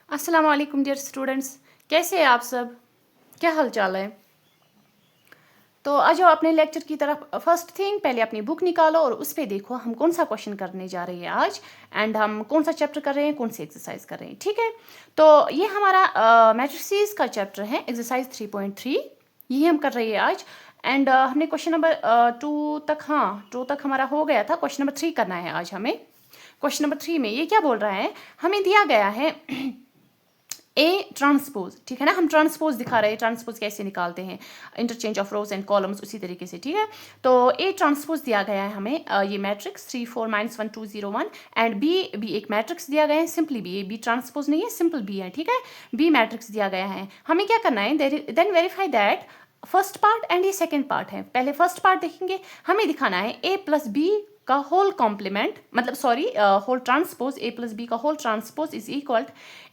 अस्सलाम वालेकुम dear students, कैसे हैं आप सब? क्या हाल चाल है? तो आ जाओ अपने लेक्चर की तरफ। फर्स्ट थिंग, पहले अपनी बुक निकालो और उस पर देखो हम कौन सा क्वेश्चन करने जा रहे हैं आज, एंड हम कौन सा चैप्टर कर रहे हैं, कौन सी एक्सरसाइज कर रहे हैं। ठीक है, तो ये हमारा मैट्रिसेस का चैप्टर है, एक्सरसाइज 3.3। यही हम कर रहे हैं आज। एंड हमने क्वेश्चन नंबर 2 तक, हाँ 2 तक हमारा हो गया था। क्वेश्चन नंबर 3 करना है आज हमें। क्वेश्चन नंबर 3 में ये क्या बोल रहा है, हमें दिया गया है ए ट्रांसपोज। ठीक है ना, हम ट्रांसपोज दिखा रहे हैं, ट्रांसपोज कैसे निकालते हैं, interchange of rows and columns उसी तरीके से। ठीक है, तो ए ट्रांसपोज दिया गया है हमें, ये मैट्रिक्स 3 4 -1 2 0 1, एंड बी एक मैट्रिक्स दिया गया है, सिंपली बी ट्रांसपोज नहीं है, सिंपल बी है। ठीक है, बी मैट्रिक्स दिया गया है, हमें क्या करना है, then verify that first part and ये सेकेंड पार्ट है। पहले फर्स्ट पार्ट देखेंगे, हमें दिखाना है ए प्लस बी का होल कॉम्प्लीमेंट, मतलब sorry whole transpose, A plus B का whole transpose is equal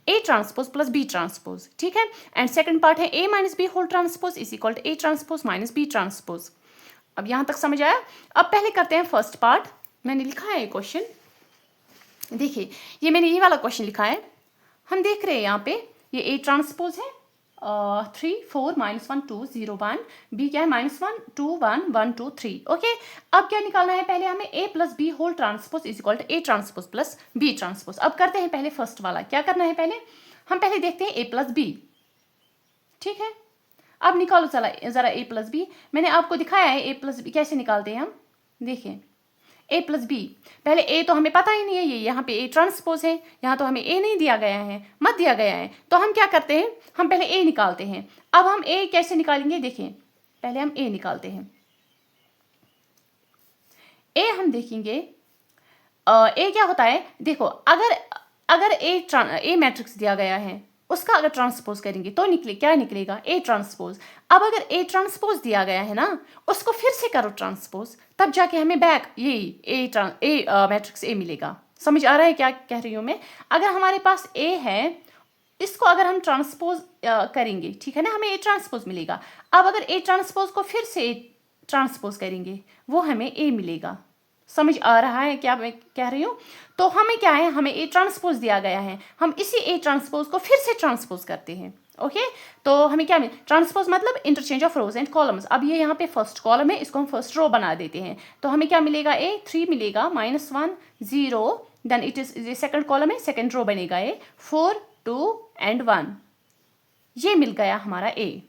A transpose plus B transpose. ठीक है, एंड सेकंड पार्ट है A minus B whole transpose is equal to A transpose minus B transpose. अब यहाँ तक समझ आया? अब पहले करते हैं फर्स्ट पार्ट। मैंने लिखा है क्वेश्चन, देखिए ये मैंने ये वाला क्वेश्चन लिखा है। हम देख रहे हैं यहाँ पे ये ए ट्रांसपोज है 3 4 -1 2 0 1, बी क्या है -1 2 1 1 2 3। ओके, अब क्या निकालना है, पहले हमें A plus B whole transpose is equal to A transpose plus B transpose. अब करते हैं पहले फर्स्ट वाला, क्या करना है, पहले हम पहले देखते हैं ए प्लस बी। ठीक है, अब निकालो चला जरा ए प्लस बी। मैंने आपको दिखाया है ए प्लस बी कैसे निकालते हैं हम। देखिए ए प्लस बी, पहले ए तो हमें पता ही नहीं है, ये यहाँ पे ए ट्रांसपोज है, यहाँ तो हमें ए नहीं दिया गया है, मत दिया गया है, तो हम क्या करते हैं, हम पहले ए निकालते हैं। अब हम ए कैसे निकालेंगे, देखिए पहले हम ए निकालते हैं। ए हम देखेंगे ए क्या होता है, देखो अगर अगर ए मैट्रिक्स दिया गया है, उसका अगर ट्रांसपोज करेंगे तो क्या निकलेगा, ए ट्रांसपोज। अब अगर ए ट्रांसपोज दिया गया है ना, उसको फिर से करो ट्रांसपोज, तब जाके हमें बैक यही ए मैट्रिक्स ए मिलेगा। समझ आ रहा है क्या कह रही हूँ मैं? अगर हमारे पास ए है, इसको अगर हम ट्रांसपोज करेंगे, ठीक है ना, हमें ए ट्रांसपोज मिलेगा। अब अगर ए ट्रांसपोज को फिर से ट्रांसपोज करेंगे, वो हमें ए मिलेगा। समझ आ रहा है क्या मैं कह रही हूँ? तो हमें क्या है, हमें ए ट्रांसपोज दिया गया है, हम इसी ए ट्रांसपोज को फिर से ट्रांसपोज करते हैं। ओके, तो हमें क्या मिल, ट्रांसपोज मतलब interchange of rows and columns. अब ये यहाँ पे फर्स्ट कॉलम है, इसको हम फर्स्ट रो बना देते हैं, तो हमें क्या मिलेगा, ए 3 मिलेगा, -1 0, देन इट इज ये सेकंड कॉलम है, सेकंड रो बनेगा ए 4 2 एंड 1। ये मिल गया हमारा ए।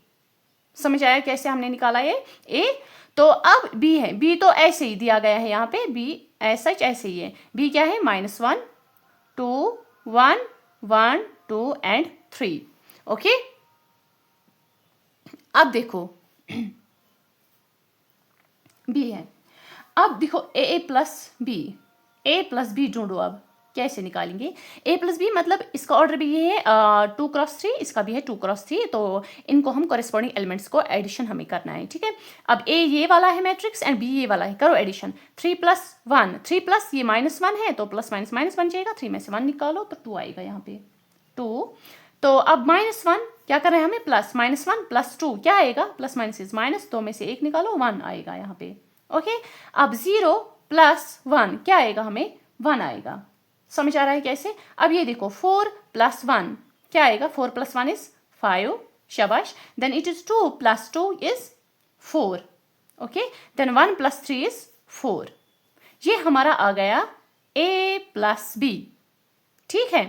समझ आया कैसे हमने निकाला ये ए? तो अब बी है, बी तो ऐसे ही दिया गया है यहाँ पे, बी ऐसे ही है। बी क्या है, -1 2 1 1 2 एंड 3। ओके, अब देखो बी है, अब देखो ए प्लस बी ढूंढो। अब कैसे निकालेंगे ए प्लस बी, मतलब इसका ऑर्डर भी ये है 2x3, इसका भी है 2x3, तो इनको हम कॉरेस्पॉन्डिंग एलिमेंट्स को एडिशन हमें करना है। ठीक है, अब ए ये वाला है मैट्रिक्स एंड बी ये वाला है, करो एडिशन। 3 + 1, 3 प्लस ये -1 है, तो प्लस माइनस माइनस बन जाएगा, 3 में से 1 निकालो तो 2 आएगा यहाँ पे 2। तो अब -1 क्या कर रहे हैं हमें, प्लस -1 + 2 क्या आएगा, प्लस माइनस इज माइनस, 2 में से 1 निकालो 1 आएगा यहाँ पे। ओके, अब 0 + 1 क्या आएगा, हमें 1 आएगा। समझ आ रहा है कैसे? अब ये देखो 4 + 1 क्या आएगा, 4 + 1 इज 5, शाबाश। Then it is 2 + 2 is 4। Okay, then 1 + 3 is 4। ये हमारा आ गया a + b। ठीक है,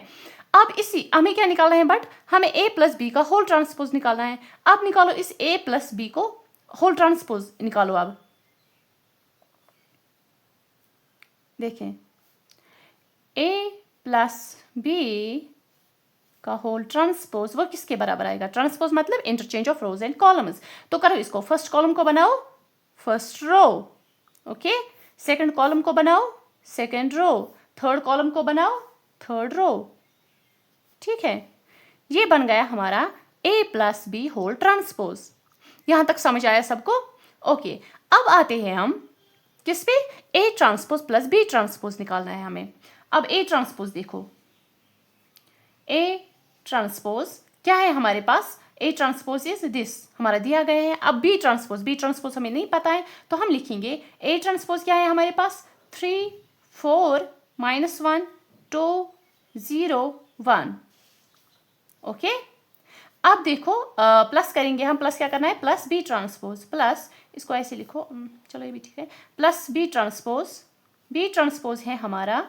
अब इसी हमें क्या निकालना है, बट हमें a + b का होल ट्रांसपोज निकालना है। अब निकालो इस a + b को होल ट्रांसपोज निकालो। अब देखें a + b का होल ट्रांसपोज वो किसके बराबर आएगा, ट्रांसपोज मतलब interchange of rows and columns. तो करो इसको, फर्स्ट कॉलम को बनाओ first row, okay, second column को बनाओ सेकंड रो, थर्ड कॉलम को बनाओ थर्ड रो। ठीक है, ये बन गया हमारा a + b होल ट्रांसपोज। यहां तक समझ आया सबको? ओके, अब आते हैं हम किस पे, a transpose plus b transpose निकालना है हमें। अब a ट्रांसपोज देखो, a ट्रांसपोज क्या है हमारे पास, a ट्रांसपोज इज दिस हमारा दिया गया है। अब b ट्रांसपोज हमें नहीं पता है, तो हम लिखेंगे a ट्रांसपोज क्या है हमारे पास, 3 4 -1 2 0 1। ओके। अब देखो प्लस करेंगे हम, प्लस क्या करना है, प्लस बी ट्रांसपोज, प्लस इसको ऐसे लिखो, चलो ये भी ठीक है, plus B transpose, B transpose है हमारा,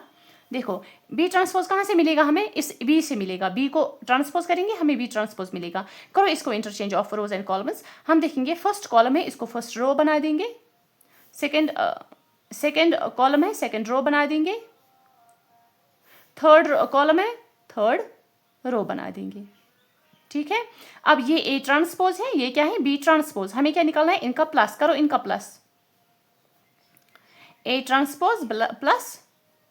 देखो बी ट्रांसपोज कहाँ से मिलेगा हमें, इस बी से मिलेगा, बी को ट्रांसपोज करेंगे हमें बी ट्रांसपोज मिलेगा। करो इसको interchange of rows and columns. हम देखेंगे फर्स्ट कॉलम है, इसको फर्स्ट रो बना देंगे, सेकेंड कॉलम है, सेकेंड रो बना देंगे, थर्ड कॉलम है, थर्ड रो बना देंगे। ठीक है, अब ये ए ट्रांसपोज है, ये क्या है, बी ट्रांसपोज। हमें क्या निकालना है, इनका प्लस, करो इनका plus, A transpose plus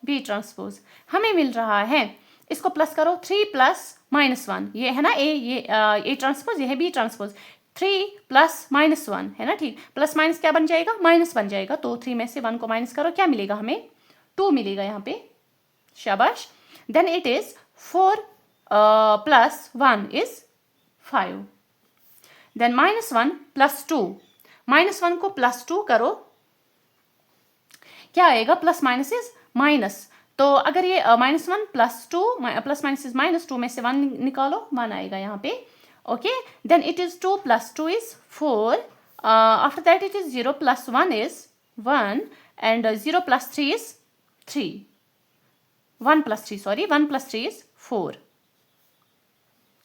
B transpose हमें मिल रहा है, इसको प्लस करो, 3 प्लस -1, ये है ना ए ट्रांसपोज, ये है बी ट्रांसपोज, 3 प्लस -1 है ना, ठीक, प्लस माइनस क्या बन जाएगा, माइनस बन जाएगा, तो 3 में से 1 को माइनस करो, क्या मिलेगा हमें, 2 मिलेगा यहाँ पे, शाबाश। Then it is 4 plus 1 is 5, then -1 plus 2, -1 को +2 करो, क्या आएगा, प्लस माइनस इज माइनस, तो अगर ये -1 +2 प्लस माइनस इज माइनस, 2 में से 1 निकालो, 1 आएगा यहाँ पे, okay. Then it is 2 + 2 is 4, after that it is 0 + 1 is 1 and 0 + 3 is 3, 1 + 3 sorry 1 + 3 is 4,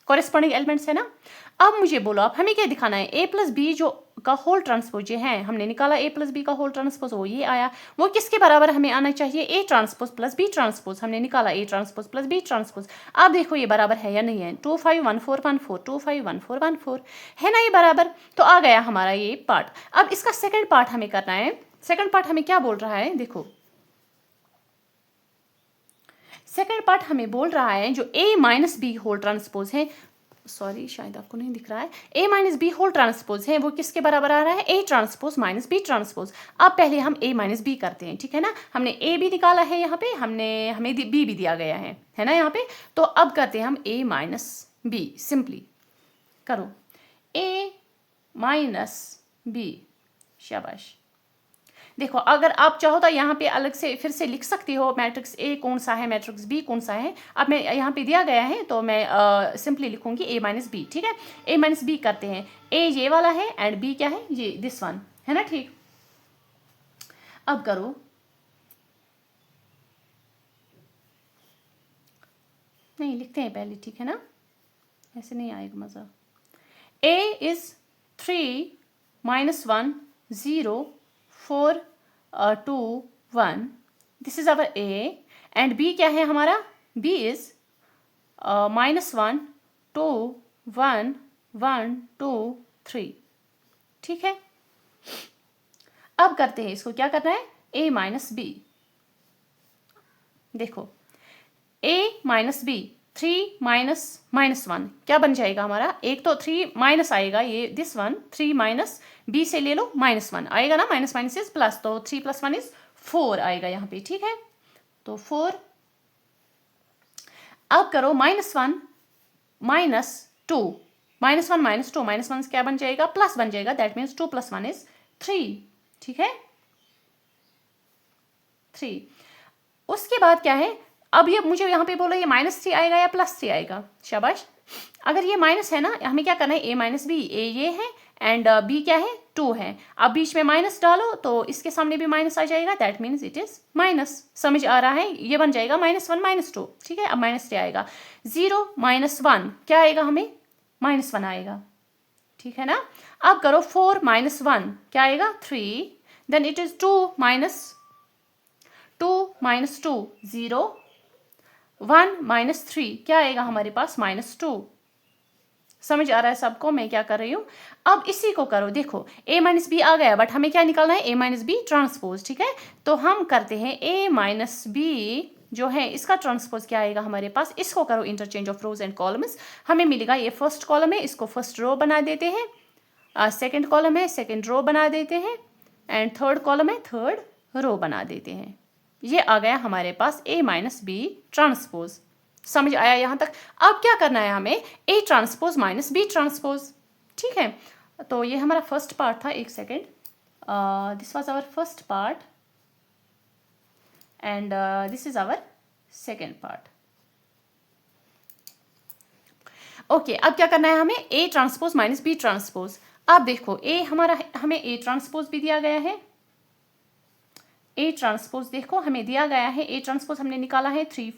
corresponding elements है ना। अब मुझे बोलो आप, हमें क्या दिखाना है, ए प्लस बी जो का होल ट्रांसपोज ये है, हमने निकाला ए प्लस बी का होल ट्रांसपोज, वो ये आया, वो किसके बराबर हमें आना चाहिए, A transpose plus B transpose, हमने निकाला A transpose plus B transpose. अब देखो ये बराबर है या नहीं है, 2 5 1 4 1 4, 2 5 1 4 1 4 है ना, ये बराबर, तो आ गया हमारा ये पार्ट। अब इसका सेकेंड पार्ट हमें करना है, सेकेंड पार्ट हमें क्या बोल रहा है, देखो सेकेंड पार्ट हमें बोल रहा है जो A minus B whole transpose है, सॉरी शायद आपको नहीं दिख रहा है, A minus B whole transpose है, वो किसके बराबर आ रहा है, A transpose minus B transpose. अब पहले हम ए माइनस बी करते हैं, ठीक है ना, हमने ए भी निकाला है यहाँ पे, हमें बी भी दिया गया है ना यहाँ पे, तो अब करते हैं हम ए माइनस बी, सिंपली करो ए माइनस बी, शाबाश। देखो अगर आप चाहो तो यहाँ पे अलग से फिर से लिख सकती हो, मैट्रिक्स ए कौन सा है, मैट्रिक्स बी कौन सा है, अब मैं यहाँ पे दिया गया है तो मैं सिंपली लिखूंगी ए माइनस बी, ठीक है। ए माइनस बी करते हैं, ए ये वाला है एंड बी क्या है, ये दिस वन है ना, ठीक। अब करो, नहीं लिखते हैं पहले, ठीक है ना, ऐसे नहीं आएगा मज़ा। A is 3 -1 0 4 2 1, this is our A, and B क्या है हमारा, बी इज -1 2 1 1 2 3, ठीक है। अब करते हैं इसको, क्या करना है, ए माइनस बी, देखो ए माइनस बी, 3 -1 क्या बन जाएगा हमारा, एक तो 3 माइनस आएगा, ये दिस वन 3 माइनस बी से ले लो -1 आएगा ना, माइनस माइनस इज प्लस, तो 3 + 1 इज 4 आएगा यहाँ पे, ठीक है, तो 4। अब करो -1 -2, -1 -2, -1 क्या बन जाएगा, प्लस बन जाएगा, दैट मीन्स 2 + 1 इज 3, ठीक है 3। उसके बाद क्या है, अब ये मुझे यहाँ पे बोलो ये -3 आएगा या +3 आएगा, शाबाश। अगर ये माइनस है ना, हमें क्या करना है, ए माइनस बी, ए ये है एंड बी क्या है, 2 है, अब बीच में माइनस डालो तो इसके सामने भी माइनस आ जाएगा, that means it is minus, समझ आ रहा है, ये बन जाएगा -1 -2, ठीक है। अब -3 आएगा, 0 -1 क्या आएगा हमें, -1 आएगा, ठीक है ना। अब करो 4 -1 क्या आएगा, 3, देन इट इज 2 -2 0 1 -3 क्या आएगा हमारे पास, -2, समझ आ रहा है सबको मैं क्या कर रही हूँ। अब इसी को करो, देखो a माइनस बी आ गया, बट हमें क्या निकालना है, a माइनस बी ट्रांसपोज, ठीक है। तो हम करते हैं a माइनस बी जो है इसका ट्रांसपोज क्या आएगा हमारे पास, इसको करो interchange of rows and columns, हमें मिलेगा ये फर्स्ट कॉलम है, इसको फर्स्ट रो बना देते हैं, सेकेंड कॉलम है, सेकेंड रो बना देते हैं, एंड थर्ड कॉलम है, थर्ड रो बना देते हैं। ये आ गया हमारे पास a माइनस बी ट्रांसपोज, समझ आया यहाँ तक। अब क्या करना है हमें, A transpose minus B transpose, ठीक है। तो ये हमारा फर्स्ट पार्ट था, एक second, this was our first part and this is our second part. Okay, अब क्या करना है हमें, A transpose minus B transpose. अब देखो ए हमारा, हमें ए ट्रांसपोज भी दिया गया है, ए ट्रांसपोज देखो हमें दिया गया है, ए ट्रांसपोज हमने निकाला है 3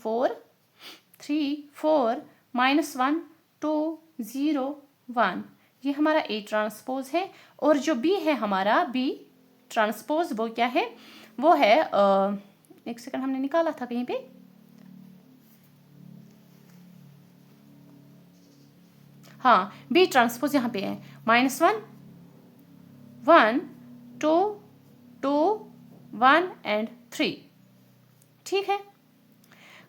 4 माइनस 1 2 0 1, ये हमारा ए ट्रांसपोज है। और जो बी है हमारा बी ट्रांसपोज, वो क्या है, वो है एक सेकंड, हमने निकाला था कहीं पे, हाँ बी ट्रांसपोज यहाँ पे है -1 1 2 2 1 एंड 3। ठीक है,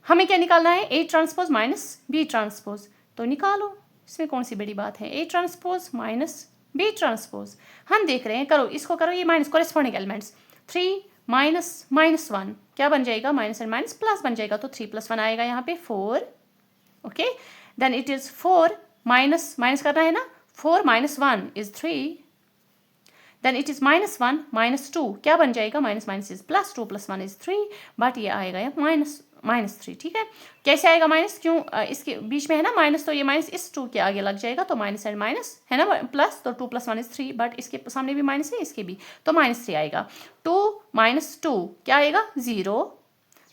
हमें क्या निकालना है, A transpose minus B transpose. तो निकालो, इसमें कौन सी बड़ी बात है, A transpose minus B transpose. हम देख रहे हैं, करो इसको, करो ये माइनस कॉरेस्पॉन्डिंग एलिमेंट्स, 3 माइनस -1 क्या बन जाएगा, माइनस एंड माइनस प्लस बन जाएगा, तो 3 + 1 आएगा यहाँ पे 4। Okay, then it is 4 minus minus करना है ना, 4 - 1 इज 3, देन इट इज -1 -2 क्या बन जाएगा, minus minus is plus, 2 + 1 is 3, but ये आएगा यहाँ -3। ठीक है, कैसे आएगा माइनस, क्यों, इसके बीच में है ना माइनस, तो ये माइनस इस 2 के आगे लग जाएगा, तो माइनस एंड माइनस है ना प्लस, तो 2 + 1 इज 3, बट इसके सामने भी माइनस है, इसके भी, तो -3 आएगा। 2 - 2 क्या आएगा, 0,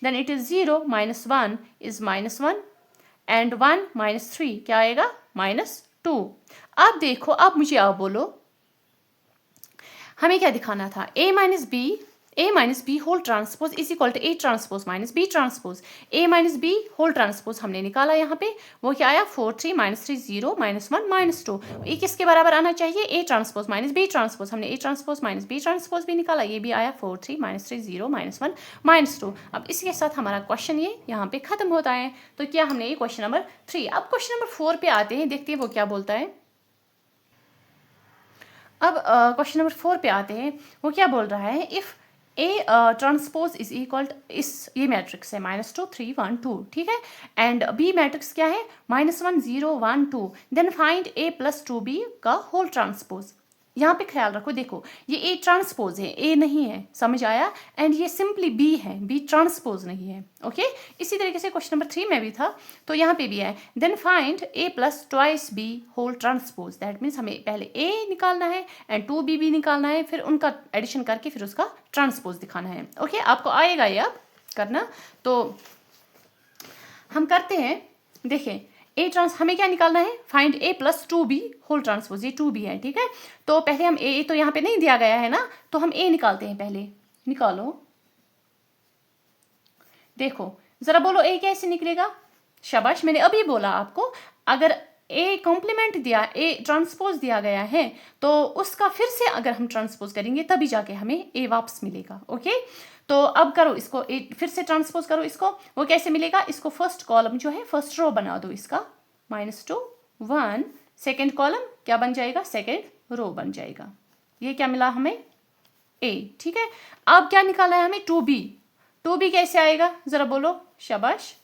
then it is 0 - 1 is -1 and 1 - 3 क्या आएगा, -2। अब देखो, अब मुझे आप बोलो हमें क्या दिखाना था, a minus B whole transpose is equal to A transpose minus B transpose. a minus B whole transpose हमने निकाला यहाँ पे, वो क्या आया, 4 3 -3 0 -1 -2। ये किसके बराबर आना चाहिए, A transpose minus B transpose. हमने A transpose minus B transpose भी निकाला, ये भी आया 4 3 -3 0 -1 -2। अब इसके साथ हमारा क्वेश्चन ये यहाँ पे खत्म होता है। तो क्या हमने ये क्वेश्चन नंबर 3। अब क्वेश्चन नंबर 4 पे आते हैं, देखते हैं वो क्या बोलता है। अब क्वेश्चन नंबर 4 पे आते हैं, वो क्या बोल रहा है, if A transpose is equal, इस ये मैट्रिक्स है -2 3 1 2, ठीक है, एंड बी मैट्रिक्स क्या है, -1 0 1 2, देन फाइंड a + 2b का होल ट्रांसपोज। यहाँ पे ख्याल रखो, देखो ये ए ट्रांसपोज है, ए नहीं है, समझ आया, एंड ये सिंपली बी है, बी ट्रांसपोज नहीं है। ओके, इसी तरीके से क्वेश्चन नंबर 3 में भी था, तो यहाँ पे भी है, then find a + 2b whole transpose. That means हमें पहले a निकालना है एंड 2b भी निकालना है, फिर उनका एडिशन करके फिर उसका ट्रांसपोज दिखाना है। ओके, आपको आएगा ये अब करना, तो हम करते हैं। देखें, हमें क्या निकालना है, find a + 2b whole transpose, ये 2b है, ठीक है। तो पहले हम a तो यहाँ पे नहीं दिया गया है ना, तो हम a निकालते हैं पहले। निकालो, देखो जरा बोलो a कैसे निकलेगा। शाबाश, मैंने अभी बोला आपको, अगर a कॉम्प्लीमेंट दिया, a ट्रांसपोज दिया गया है, तो उसका फिर से अगर हम ट्रांसपोज करेंगे तभी जाके हमें a वापस मिलेगा। ओके, तो अब करो इसको, फिर से ट्रांसपोज करो इसको, वो कैसे मिलेगा, इसको फर्स्ट कॉलम जो है, फर्स्ट रो बना दो इसका, -2 1, सेकेंड कॉलम क्या बन जाएगा, सेकेंड रो बन जाएगा। ये क्या मिला हमें, a, ठीक है। अब क्या निकाला है हमें, 2b कैसे आएगा, जरा बोलो, शाबाश।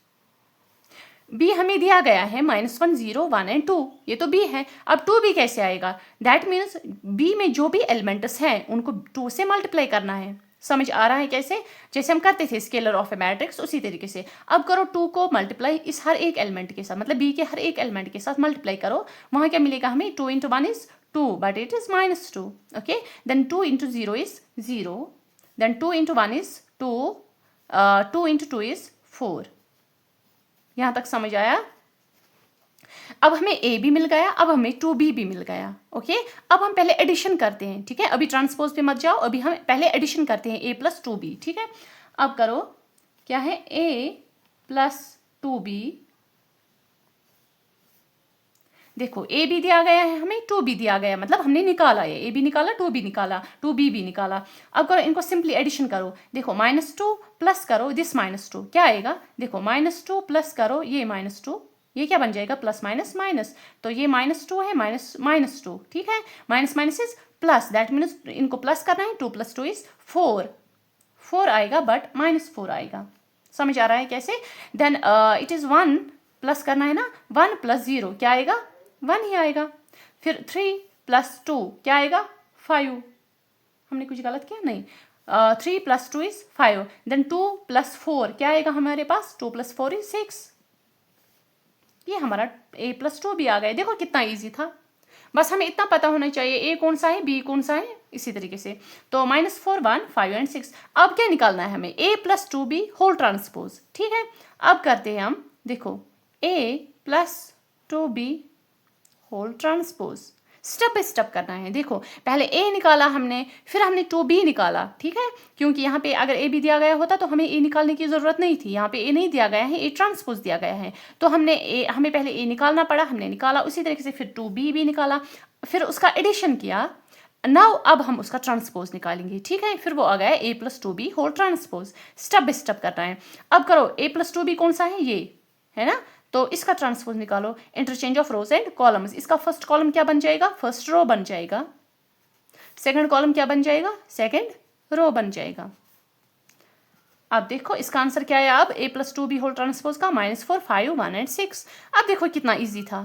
b हमें दिया गया है -1 0 1 एंड 2, ये तो b है। अब 2b कैसे आएगा, दैट मीन्स b में जो भी एलिमेंट्स हैं उनको 2 से मल्टीप्लाई करना है। समझ आ रहा है कैसे, जैसे हम करते थे स्केलर ऑफ ए मैट्रिक्स, उसी तरीके से। अब करो 2 को मल्टीप्लाई इस हर एक एलिमेंट के साथ, मतलब b के हर एक एलिमेंट के साथ मल्टीप्लाई करो, वहाँ क्या मिलेगा हमें, 2 × 1 is 2 but it is -2। Okay, then 2 × 0 is 0, then 2 × 1 is 2, 2 × 2 is 4। यहाँ तक समझ आया। अब हमें a भी मिल गया, अब हमें 2b भी मिल गया। ओके, अब हम पहले एडिशन करते हैं, ठीक है, अभी ट्रांसपोज पे मत जाओ, अभी हम पहले एडिशन करते हैं, a + 2b, ठीक है। अब करो, क्या है, a + 2b, देखो a भी दिया गया है हमें, 2b दिया गया, मतलब हमने निकाला है, a भी निकाला, 2b निकाला, 2b भी निकाला। अब करो इनको सिंपली एडिशन करो, देखो -2 प्लस करो दिस -2 क्या आएगा, देखो -2 प्लस करो ये -2, ये क्या बन जाएगा, प्लस माइनस माइनस, तो ये -2 है, -2, ठीक है, minus minus is plus, that means इनको प्लस करना है, 2 + 2 इज 4 आएगा, बट -4 आएगा। समझ आ रहा है कैसे। देन इट इज 1 प्लस करना है ना, 1 + 0 क्या आएगा, 1 ही आएगा। फिर 3 + 2 क्या आएगा, 5। हमने कुछ गलत किया नहीं, 3 + 2 इज 5, देन 2 + 4 क्या आएगा हमारे पास, 2 + 4 इज 6। ये हमारा a+2 भी आ गया। देखो कितना ईजी था, बस हमें इतना पता होना चाहिए ए कौन सा है, बी कौन सा है, इसी तरीके से। तो -4, 1, 5 एंड 6। अब क्या निकालना है हमें, a+2b होल ट्रांसपोज। ठीक है, अब करते हैं हम, देखो a+2b whole transpose, step by step करना है। देखो पहले ए निकाला हमने, फिर हमने 2b निकाला। ठीक है, क्योंकि यहाँ पे अगर ए भी दिया गया होता तो हमें ए निकालने की ज़रूरत नहीं थी। यहाँ पे ए नहीं दिया गया है, ए ट्रांसपोज दिया गया है, तो हमें पहले ए निकालना पड़ा, हमने निकाला। उसी तरीके से फिर 2b भी निकाला, फिर उसका एडिशन किया। नाउ अब हम उसका ट्रांसपोज निकालेंगे। ठीक है, फिर वो आ गया a+2b whole transpose. Step by step करना है। अब करो, a+2b कौन सा है, ये है ना, तो इसका ट्रांसपोज निकालो। Interchange of rows and columns, इसका फर्स्ट कॉलम क्या बन जाएगा, फर्स्ट रो बन जाएगा। सेकंड कॉलम क्या बन जाएगा, सेकंड रो बन जाएगा। अब देखो इसका आंसर क्या है, अब a+2b होल ट्रांसपोज का -4, 5, 1 एंड 6। अब देखो कितना इजी था,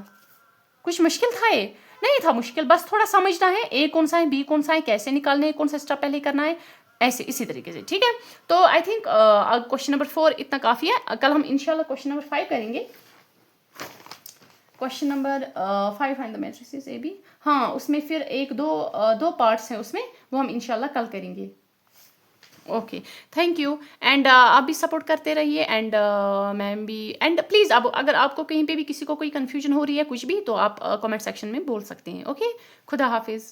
कुछ मुश्किल था ये नहीं था मुश्किल, बस थोड़ा समझना है ए कौन सा है, बी कौन सा है, कैसे निकालने हैं, कौन सा स्टेप पहले करना है, ऐसे इसी तरीके से। ठीक है, तो आई थिंक क्वेश्चन नंबर 4 इतना काफ़ी है। कल हम इंशाल्लाह क्वेश्चन नंबर 5 करेंगे। Question number 5 find the matrices A B. हाँ, उसमें फिर दो पार्ट्स हैं उसमें, वो हम इंशाल्लाह कल करेंगे। Okay, thank you. एंड आप भी सपोर्ट करते रहिए, एंड मैम भी। एंड प्लीज़ अब अगर आपको कहीं पे भी किसी को कोई कन्फ्यूजन हो रही है कुछ भी, तो आप कमेंट सेक्शन में बोल सकते हैं। ओके, खुदा हाफिज़।